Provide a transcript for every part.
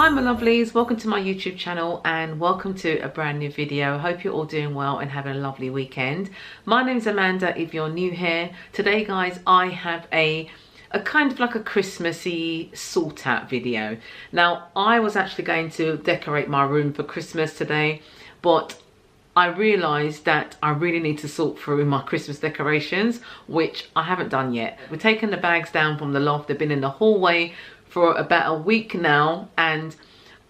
Hi my lovelies, welcome to my YouTube channel and welcome to a brand new video. Hope you're all doing well and having a lovely weekend. My name's Amanda if you're new here. Today guys, I have a kind of like a Christmassy sort out video. Now I was actually going to decorate my room for Christmas today, but I realised that I really need to sort through my Christmas decorations, which I haven't done yet. We're taking the bags down from the loft. They've been in the hallway for about a week now, and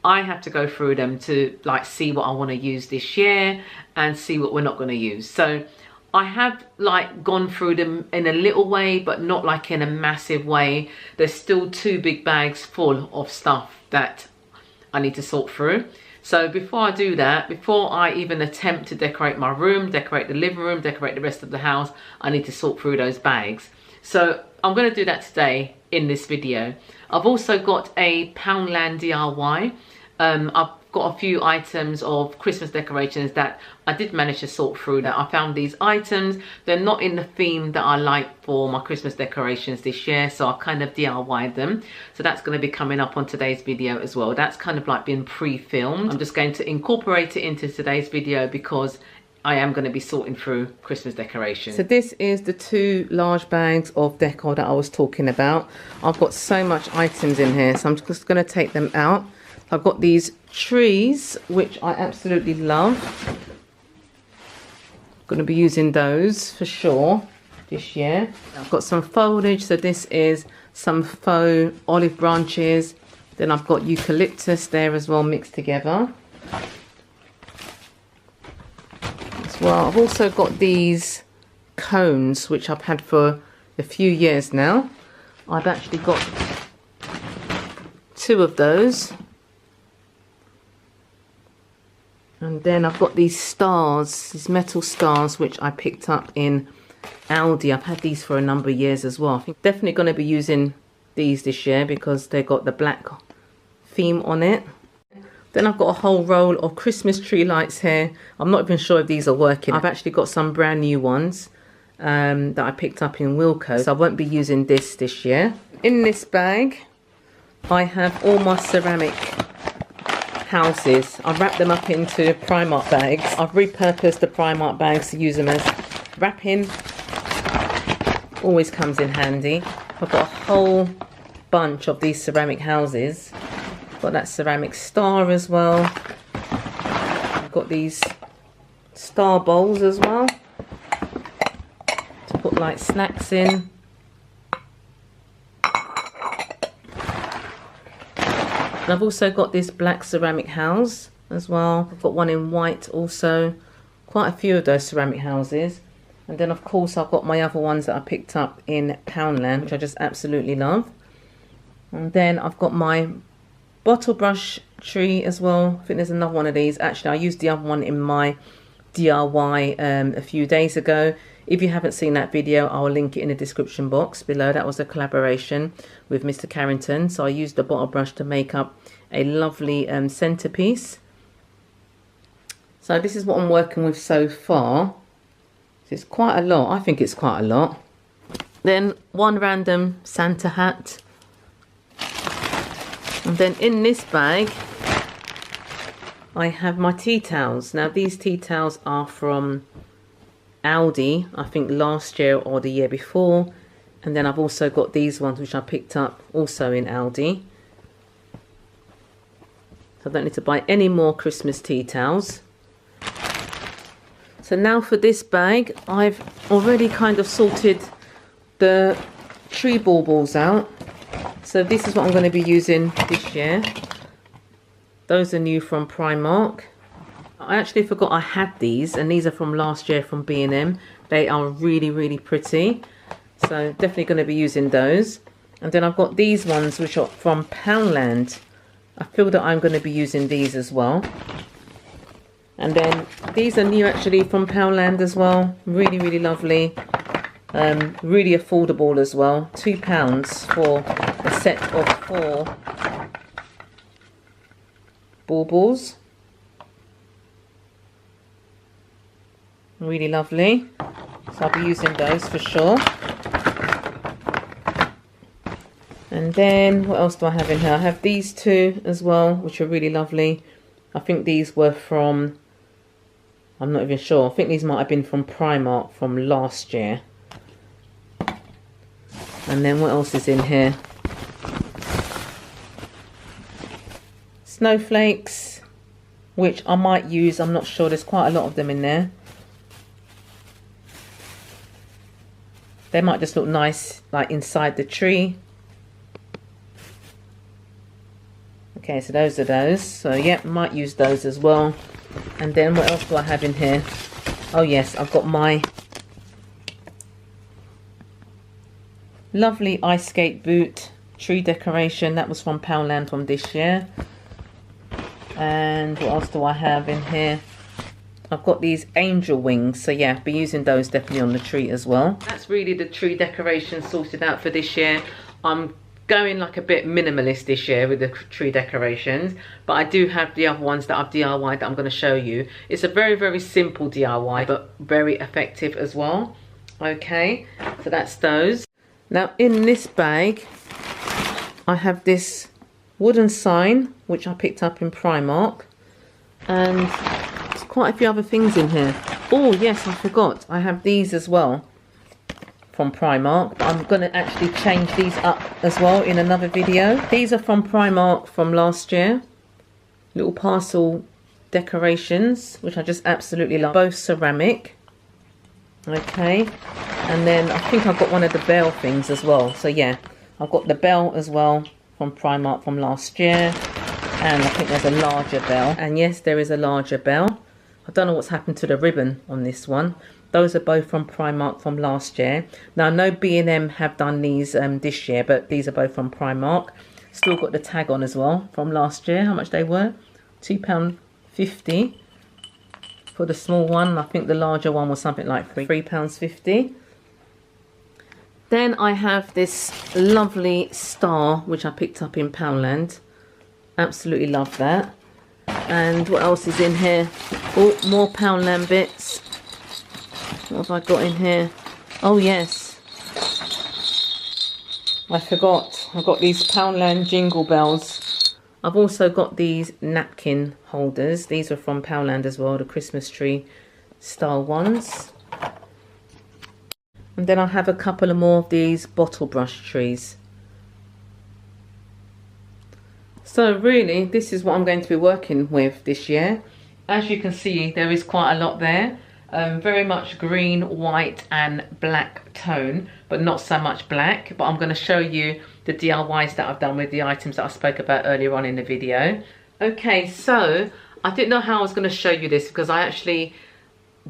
I have to go through them to like see what I want to use this year and see what we're not going to use. So I have like gone through them in a little way, but not like in a massive way. There's still 2 big bags full of stuff that I need to sort through. So before I do that, before I even attempt to decorate my room, decorate the living room, decorate the rest of the house, I need to sort through those bags. So I'm going to do that today in this video. I've also got a Poundland DIY. I've got a few items of Christmas decorations that I did manage to sort through. That I found these items, they're not in the theme that I like for my Christmas decorations this year, so I kind of DIY'd them. So that's going to be coming up on today's video as well. That's kind of like been pre-filmed. I'm just going to incorporate it into today's video because I am going to be sorting through Christmas decorations. So this is the 2 large bags of decor that I was talking about. I've got so much items in here, so I'm just going to take them out. I've got these trees, which I absolutely love. I'm going to be using those for sure this year. I've got some foliage, so this is some faux olive branches. Then I've got eucalyptus there as well, mixed together. Well, I've also got these cones, which I've had for a few years now. I've actually got 2 of those. And then I've got these stars, these metal stars, which I picked up in Aldi. I've had these for a number of years as well. I think definitely going to be using these this year because they've got the black theme on it. Then I've got a whole roll of Christmas tree lights here. I'm not even sure if these are working. I've actually got some brand new ones that I picked up in Wilko, so I won't be using this year. In this bag, I have all my ceramic houses. I've wrapped them up into Primark bags. I've repurposed the Primark bags to use them as wrapping. Always comes in handy. I've got a whole bunch of these ceramic houses. Got that ceramic star as well. I've got these star bowls as well to put like snacks in. And I've also got this black ceramic house as well. I've got one in white also. Quite a few of those ceramic houses. And then of course I've got my other ones that I picked up in Poundland, which I just absolutely love. And then I've got my bottle brush tree as well. I think there's another one of these. Actually, I used the other one in my DIY a few days ago. If you haven't seen that video, I'll link it in the description box below. That was a collaboration with Mr. Carrington. So I used the bottle brush to make up a lovely centerpiece. So this is what I'm working with so far. It's quite a lot. I think it's quite a lot. Then one random Santa hat. And then in this bag, I have my tea towels. Now these tea towels are from Aldi, I think last year or the year before. And then I've also got these ones which I picked up also in Aldi. So I don't need to buy any more Christmas tea towels. So now for this bag, I've already kind of sorted the tree baubles out. So this is what I'm going to be using this year. Those are new from Primark. I actually forgot I had these, and these are from last year from B&M. They are really, really pretty. So definitely going to be using those. And then I've got these ones which are from Poundland. I feel that I'm going to be using these as well. And then these are new actually from Poundland as well. Really, really lovely. Really affordable as well. £2 for a set of 4 baubles. Really lovely. So I'll be using those for sure. And then what else do I have in here? I have these two as well, which are really lovely. I think these were from, I'm not even sure, I think these might have been from Primark from last year. And then what else is in here? Snowflakes, which I might use, I'm not sure, there's quite a lot of them in there. They might just look nice like inside the tree. Okay, so those are those. So yeah, might use those as well. And then what else do I have in here? Oh yes, I've got my lovely ice skate boot tree decoration. That was from Poundland from this year. And what else do I have in here? I've got these angel wings, so yeah, be using those definitely on the tree as well. That's really the tree decoration sorted out for this year. I'm going like a bit minimalist this year with the tree decorations, but I do have the other ones that I've DIY'd that I'm going to show you. It's a very, very simple DIY, but very effective as well. Okay, so that's those. Now in this bag, I have this wooden sign, which I picked up in Primark, and quite a few other things in here. Oh yes, I forgot, I have these as well from Primark, but I'm going to actually change these up as well in another video. These are from Primark from last year, little parcel decorations, which I just absolutely love, both ceramic. Okay, and then I think I've got one of the bell things as well. So yeah, I've got the bell as well from Primark from last year, and I think there's a larger bell, and yes, there is a larger bell. I don't know what's happened to the ribbon on this one. Those are both from Primark from last year. Now I know B&M have done these this year, but these are both from Primark. Still got the tag on as well from last year. How much they were? £2.50 for the small one. I think the larger one was something like £3.50. Then I have this lovely star, which I picked up in Poundland. Absolutely love that. And what else is in here? Oh, more Poundland bits. What have I got in here? Oh yes, I forgot. I've got these Poundland jingle bells. I've also got these napkin holders. These are from Poundland as well, the Christmas tree style ones. And then I have a couple of more of these bottle brush trees. So really, this is what I'm going to be working with this year. As you can see, there is quite a lot there. Very much green, white and black tone, but not so much black. But I'm going to show you the DIYs that I've done with the items that I spoke about earlier on in the video. Okay, so I didn't know how I was going to show you this because I actually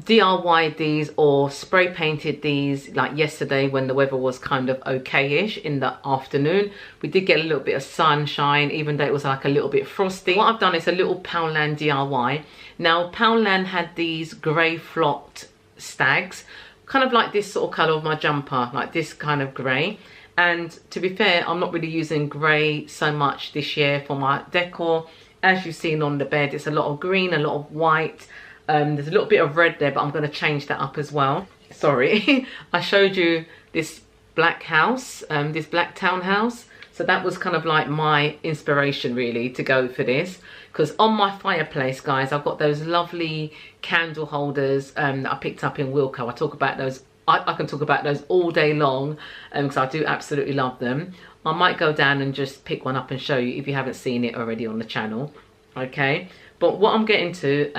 DIY'd these or spray painted these like yesterday when the weather was kind of okay-ish in the afternoon. We did get a little bit of sunshine even though it was like a little bit frosty. What I've done is a little Poundland DIY. Now Poundland had these grey flocked stags, kind of like this sort of colour of my jumper, like this kind of grey. And to be fair, I'm not really using grey so much this year for my decor. As you've seen on the bed, it's a lot of green, a lot of white. There's a little bit of red there, but I'm going to change that up as well. Sorry, I showed you this black house, this black townhouse. So that was kind of like my inspiration really to go for this. Because on my fireplace, guys, I've got those lovely candle holders that I picked up in Wilko. I talk about those. I can talk about those all day long because I do absolutely love them. I might go down and just pick one up and show you if you haven't seen it already on the channel. Okay. But what I'm getting to,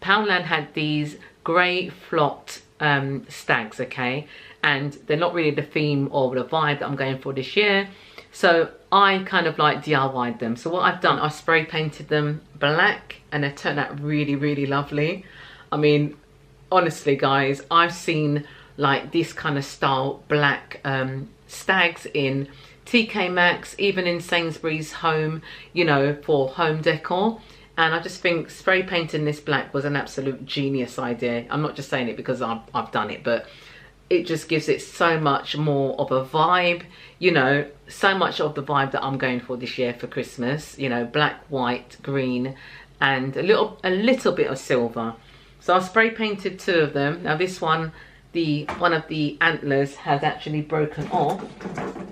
Poundland had these grey flocked stags, okay? And they're not really the theme or the vibe that I'm going for this year. So I kind of like DIY'd them. So what I've done, I spray painted them black and they turned out really, really lovely. I mean, honestly, guys, I've seen like this kind of style black stags in TK Maxx, even in Sainsbury's Home, you know, for home decor. And I just think spray painting this black was an absolute genius idea. I'm not just saying it because I've done it, but it just gives it so much more of a vibe, you know, so much of the vibe that I'm going for this year for Christmas, you know, black, white, green, and a little bit of silver. So I spray painted two of them. Now this one one of the antlers has actually broken off,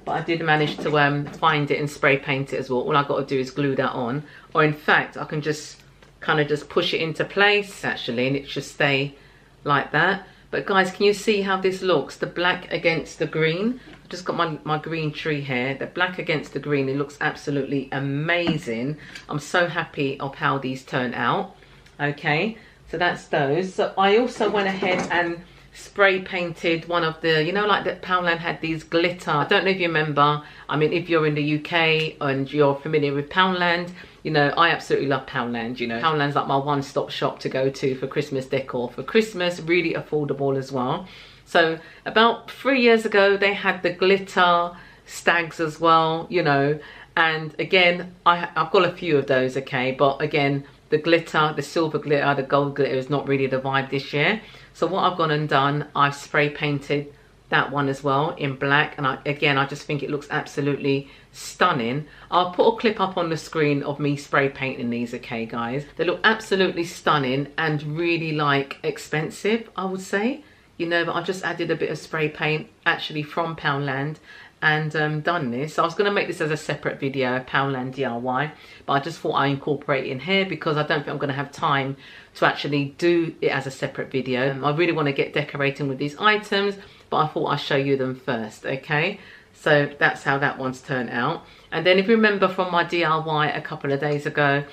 but I did manage to find it and spray paint it as well. All I got to do is glue that on, or in fact I can just kind of just push it into place actually, and it should stay like that. But guys, can you see how this looks? The black against the green. I've just got my green tree here. The black against the green, it looks absolutely amazing. I'm so happy of how these turn out. Okay, so that's those. So I also went ahead and spray painted one of the, you know, like that Poundland had these glitter. I don't know if you remember. I mean, if you're in the UK and you're familiar with Poundland, you know, I absolutely love Poundland. You know, Poundland's like my one-stop shop to go to for Christmas decor. For Christmas, really affordable as well. So about 3 years ago, they had the glitter stags as well, you know. And again, I've got a few of those, okay. But again, the glitter, the silver glitter, the gold glitter is not really the vibe this year. So what I've gone and done, I've spray painted that one as well in black, and I just think it looks absolutely stunning. I'll put a clip up on the screen of me spray painting these, okay guys. They look absolutely stunning and really like expensive, I would say, you know, but I just added a bit of spray paint actually from Poundland and done this. So I was going to make this as a separate video, Poundland DIY, but I just thought I incorporate it in here because I don't think I'm going to have time to actually do it as a separate video. I really want to get decorating with these items, but I thought I'd show you them first, okay? So that's how that one's turned out. And then if you remember from my DIY a couple of days ago,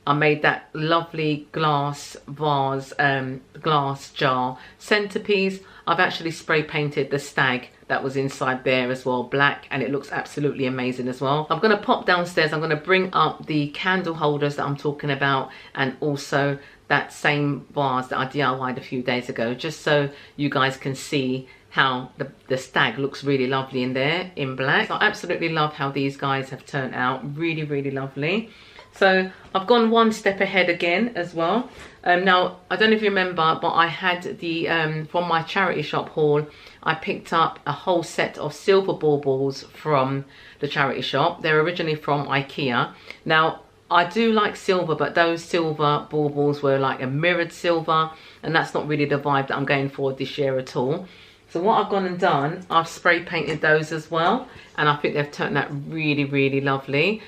I made that lovely glass vase, glass jar centerpiece. I've actually spray painted the stag that was inside there as well, black, and it looks absolutely amazing as well. I'm going to pop downstairs, I'm going to bring up the candle holders that I'm talking about, and also that same vase that I DIY'd a few days ago, just so you guys can see how the stag looks really lovely in there in black. So I absolutely love how these guys have turned out, really, really lovely. So I've gone one step ahead again as well. Now, I don't know if you remember, but I had the, from my charity shop haul, I picked up a whole set of silver baubles from the charity shop. They're originally from IKEA. Now, I do like silver, but those silver baubles were like a mirrored silver, and that's not really the vibe that I'm going for this year at all. So what I've gone and done, I've spray painted those as well, and I think they've turned out really, really lovely.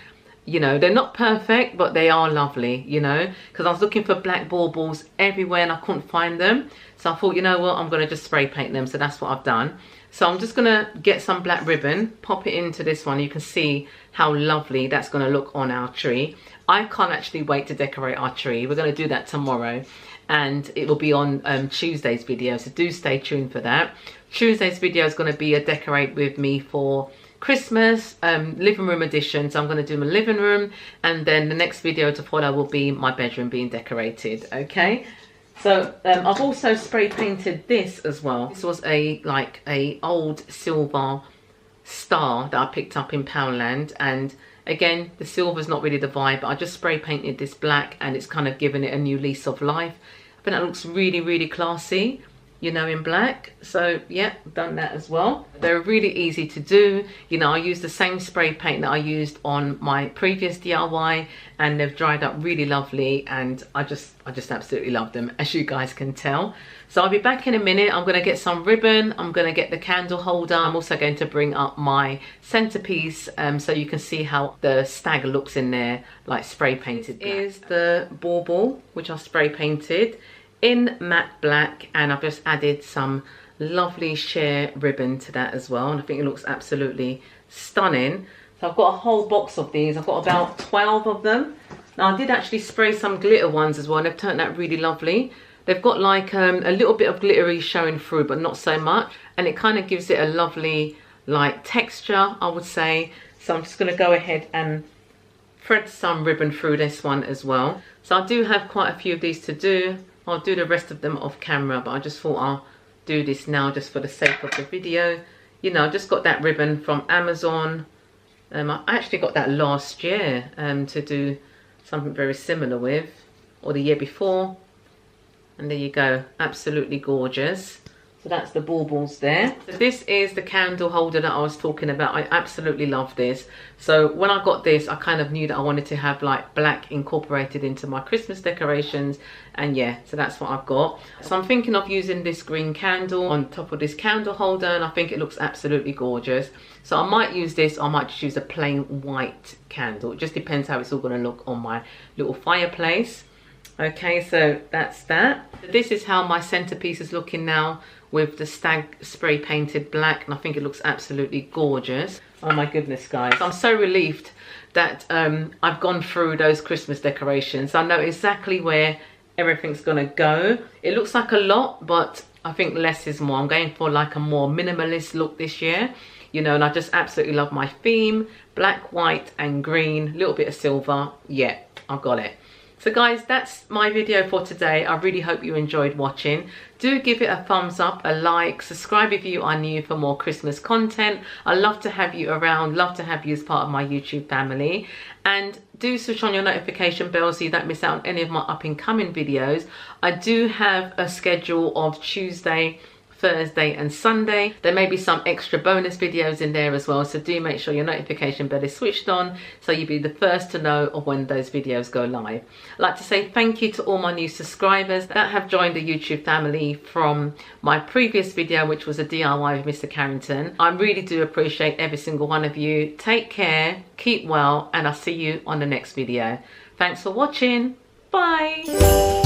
You know, they're not perfect, but they are lovely, you know, because I was looking for black baubles everywhere and I couldn't find them. So I thought, you know what, I'm going to just spray paint them. So that's what I've done. So I'm just going to get some black ribbon, pop it into this one. You can see how lovely that's going to look on our tree. I can't actually wait to decorate our tree. We're going to do that tomorrow, and it will be on Tuesday's video. So do stay tuned for that. Tuesday's video is going to be a decorate with me for Christmas living room edition. So I'm going to do my living room, and then the next video to follow will be my bedroom being decorated. Okay, so I've also spray painted this as well. This was a old silver star that I picked up in Poundland, and again, the silver's not really the vibe, but I just spray painted this black, and it's kind of given it a new lease of life. I think that looks really, really classy, you know, in black. So yeah, done that as well. They're really easy to do. You know, I used the same spray paint that I used on my previous DIY, and they've dried up really lovely, and I just absolutely love them, as you guys can tell. So I'll be back in a minute. I'm going to get some ribbon. I'm going to get the candle holder. I'm also going to bring up my centerpiece so you can see how the stag looks in there, like spray painted black. This is the bauble, which I spray painted in matte black, and I've just added some lovely sheer ribbon to that as well, and I think it looks absolutely stunning. So I've got a whole box of these. I've got about 12 of them. Now I did actually spray some glitter ones as well, and they've turned out really lovely. They've got like a little bit of glittery showing through, but not so much, and it kind of gives it a lovely like texture, I would say. So I'm just going to go ahead and thread some ribbon through this one as well. So I do have quite a few of these to do. I'll do the rest of them off camera, but I just thought I'll do this now just for the sake of the video. You know, I just got that ribbon from Amazon. I actually got that last year to do something very similar with, or the year before. And there you go, absolutely gorgeous. So that's the baubles there. So this is the candle holder that I was talking about. I absolutely love this. So when I got this, I kind of knew that I wanted to have like black incorporated into my Christmas decorations. And yeah, so that's what I've got. So I'm thinking of using this green candle on top of this candle holder, and I think it looks absolutely gorgeous. So I might use this, or I might just use a plain white candle. It just depends how it's all going to look on my little fireplace. Okay, so that's that. This is how my centerpiece is looking now, with the Stag spray painted black, and I think it looks absolutely gorgeous. Oh my goodness, guys, I'm so relieved that I've gone through those Christmas decorations. I know exactly where everything's gonna go. It looks like a lot, but I think less is more. I'm going for like a more minimalist look this year, you know, and I just absolutely love my theme. Black, white and green, a little bit of silver. Yeah, I've got it. So guys, that's my video for today. I really hope you enjoyed watching. Do give it a thumbs up, a like, subscribe if you are new for more Christmas content. I love to have you around, love to have you as part of my YouTube family. And do switch on your notification bell so you don't miss out on any of my up and coming videos. I do have a schedule of Tuesday, Thursday and Sunday. There may be some extra bonus videos in there as well, so do make sure your notification bell is switched on so you'll be the first to know of when those videos go live. I'd like to say thank you to all my new subscribers that have joined the YouTube family from my previous video, which was a DIY with Mr. Carrington. I really do appreciate every single one of you. Take care, keep well, and I'll see you on the next video. Thanks for watching. Bye.